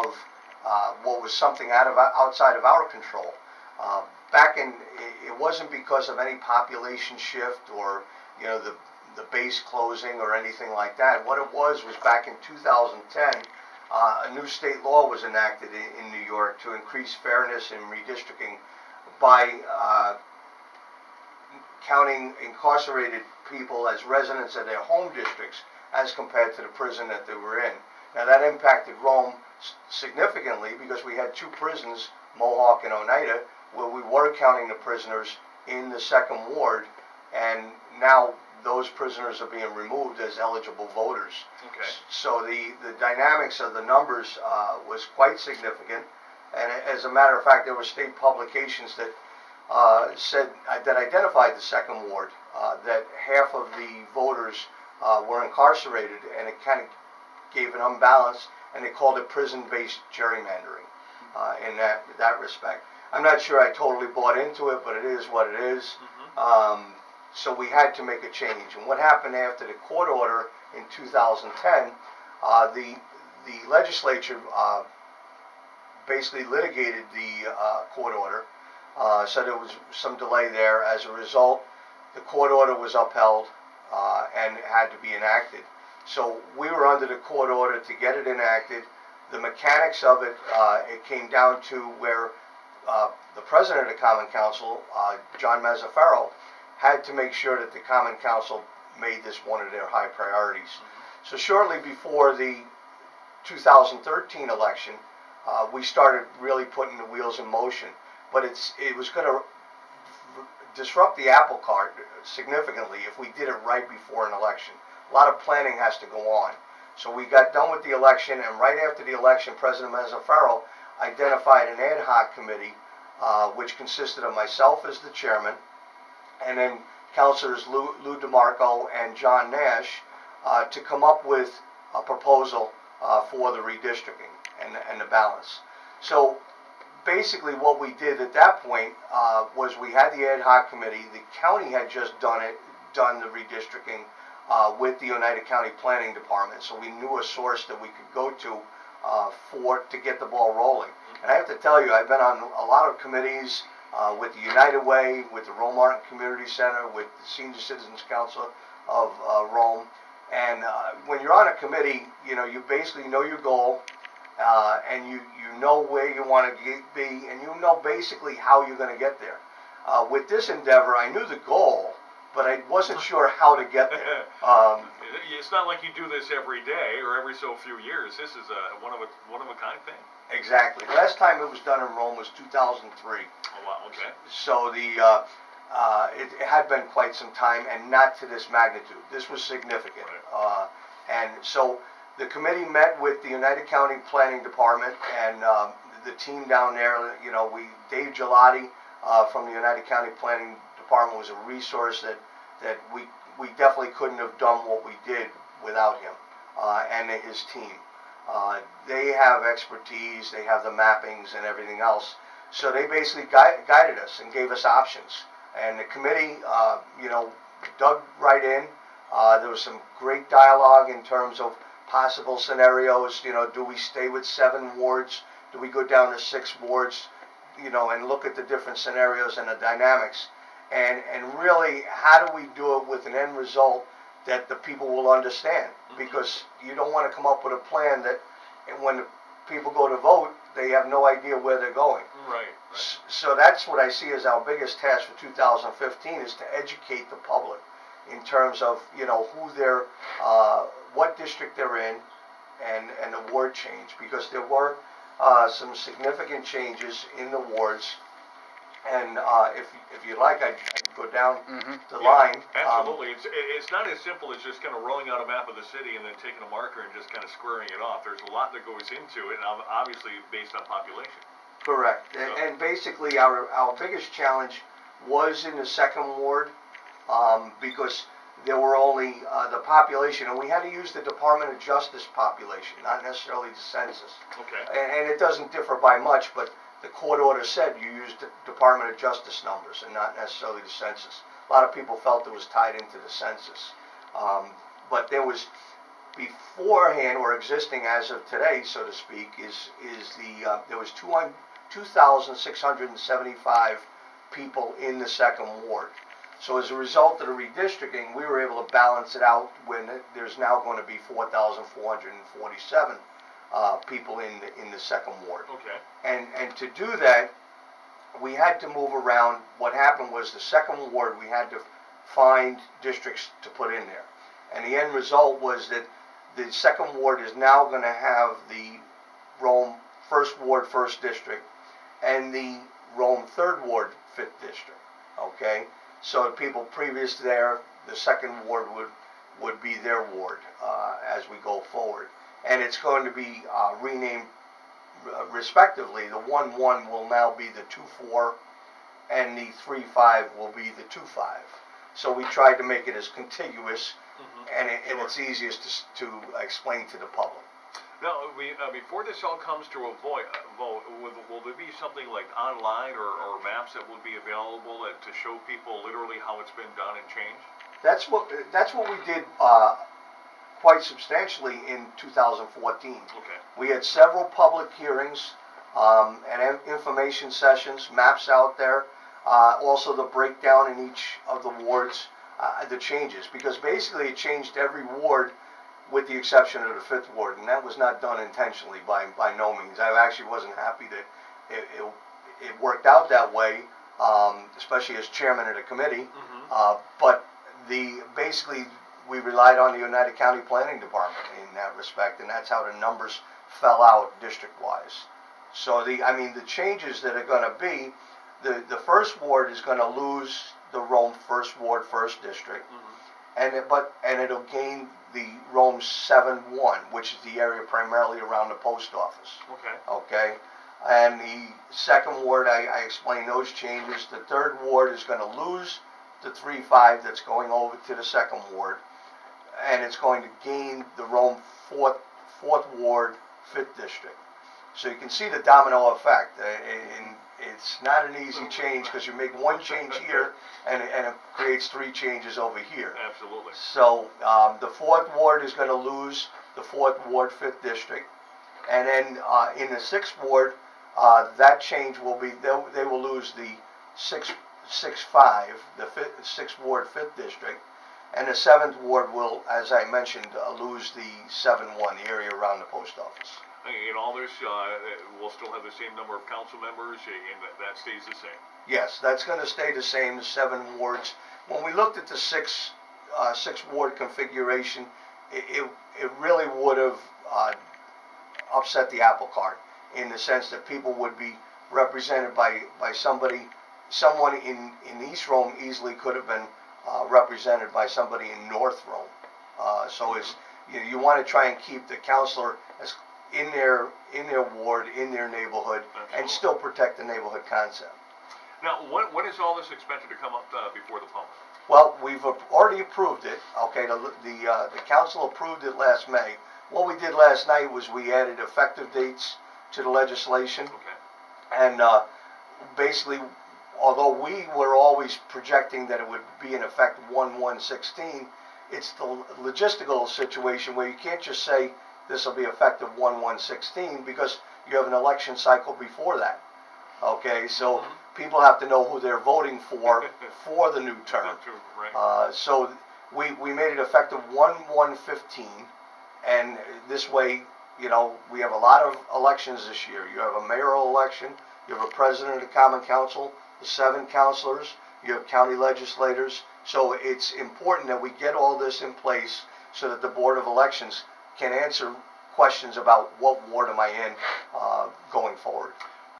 of what was something outside of our control. Back in, it wasn't because of any population shift or the base closing or anything like that. What it was back in 2010, a new state law was enacted in New York to increase fairness in redistricting by counting incarcerated people as residents of their home districts as compared to the prison that they were in. Now that impacted Rome significantly because we had two prisons, Mohawk and Oneida, where we were counting the prisoners in the second ward, and now those prisoners are being removed as eligible voters. Okay. So the dynamics of the numbers was quite significant, and as a matter of fact, there were state publications that that identified the second ward, that half of the voters were incarcerated, and it kind of gave an unbalance, and they called it prison-based gerrymandering in that respect. I'm not sure I totally bought into it, but it is what it is. Mm-hmm. So we had to make a change. And what happened after the court order in 2010, the legislature basically litigated the court order, so there was some delay there. As a result, the court order was upheld and had to be enacted. So we were under the court order to get it enacted. The mechanics of it, it came down to where the president of the Common Council, John Mazzaferro, had to make sure that the Common Council made this one of their high priorities. Mm-hmm. So shortly before the 2013 election, we started really putting the wheels in motion. But it was going to disrupt the apple cart significantly if we did it right before an election. A lot of planning has to go on. So we got done with the election, and right after the election, President Mazzaferro identified an ad hoc committee, which consisted of myself as the chairman, and then Councilors Lou DeMarco and John Nash, to come up with a proposal for the redistricting and the balance. So basically what we did at that point was we had the ad hoc committee. The county had just done the redistricting with the Oneida County Planning Department, so we knew a source that we could go to get the ball rolling. And I have to tell you, I've been on a lot of committees with the United Way, with the Rome Martin Community Center, with the Senior Citizens Council of Rome, and when you're on a committee, you basically know your goal, and you know where you want to be, and you know basically how you're going to get there. With this endeavor, I knew the goal, but I wasn't sure how to get there. It's not like you do this every day or every so few years. This is a one of a kind thing. Exactly. Last time it was done in Rome was 2003. Oh wow. Okay. So it had been quite some time, and not to this magnitude. This was significant. Right. And so the committee met with the United County Planning Department and the team down there. Dave Gelati from the United County Planning Department was a resource that we definitely couldn't have done what we did without him and his team. They have expertise, they have the mappings and everything else. So they basically guided us and gave us options. And the committee, dug right in. There was some great dialogue in terms of possible scenarios. Do we stay with 7 wards? Do we go down to 6 wards? And look at the different scenarios and the dynamics. And really, how do we do it with an end result that the people will understand? Because you don't want to come up with a plan that when the people go to vote, they have no idea where they're going. Right. So that's what I see as our biggest task for 2015, is to educate the public in terms of who they're, what district they're in, and the ward change, because there were some significant changes in the wards. And if you'd like, I can go down the line. Absolutely. It's not as simple as just kind of rolling out a map of the city and then taking a marker and just kind of squaring it off. There's a lot that goes into it, and obviously based on population. Correct. So. And basically our biggest challenge was in the second ward, because there were only the population, and we had to use the Department of Justice population, not necessarily the census. Okay. And it doesn't differ by much, but the court order said you used the Department of Justice numbers and not necessarily the census. A lot of people felt it was tied into the census. But there was beforehand or existing as of today, so to speak, is there was 2,675 people in the second ward. So as a result of the redistricting, we were able to balance it out when there's now going to be 4,447 people in the second ward. Okay. And to do that, we had to move around. What happened was the second ward, we had to find districts to put in there. And the end result was that the second ward is now going to have the Rome first ward, first district, and the Rome third ward, fifth district. Okay? So the people previous there, the second ward would be their ward as we go forward. And it's going to be renamed respectively. The 1-1 will now be the 2-4, and the 3-5 will be the 2-5. So we tried to make it as contiguous, and it's easiest to explain to the public. Now, before this all comes to a vote, will there be something like online or maps that will be available to show people literally how it's been done and changed? That's what we did quite substantially in 2014. Okay. We had several public hearings and information sessions, maps out there, also the breakdown in each of the wards, the changes, because basically it changed every ward with the exception of the fifth ward, and that was not done intentionally by no means. I actually wasn't happy that it worked out that way, especially as chairman of the committee. But basically we relied on the United County Planning Department in that respect, and that's how the numbers fell out district-wise. So the changes that are going to be, the first ward is going to lose the Rome first ward, first district, and it'll gain the Rome 7-1, which is the area primarily around the post office. Okay. And the second ward, I explained those changes. The third ward is going to lose the 3-5 that's going over to the second ward, and it's going to gain the Rome fourth ward, fifth district. So you can see the domino effect. And it's not an easy change because you make one change here and it creates three changes over here. Absolutely. So the fourth ward is going to lose the fourth ward, fifth district, and then in the sixth ward, that change will be they will lose the 6-5, the sixth ward, fifth district, and the seventh ward will, as I mentioned, lose the 7-1, the area around the post office. In all this, we'll still have the same number of council members, and that stays the same. Yes, that's going to stay the same, the 7 wards. When we looked at the six ward configuration, it really would have upset the apple cart in the sense that people would be represented by someone in East Rome easily could have been represented by somebody in North Rome. So it's, you want to try and keep the councilor as in their ward, in their neighborhood, and still protect the neighborhood concept. Now, when is all this expected to come up before the public? Well, we've already approved it. Okay, the council approved it last May. What we did last night was we added effective dates to the legislation. Okay. And basically, although we were always projecting that it would be in effect 1/1/16, it's the logistical situation where you can't just say this will be effective 1/1/16 because you have an election cycle before that. Okay, so people have to know who they're voting for the new term. Right. So we made it effective 1/1/15, and this way, we have a lot of elections this year. You have a mayoral election, you have a president of the Common Council, the 7 councilors, you have county legislators. So it's important that we get all this in place so that the Board of Elections can answer questions about what ward am I in going forward.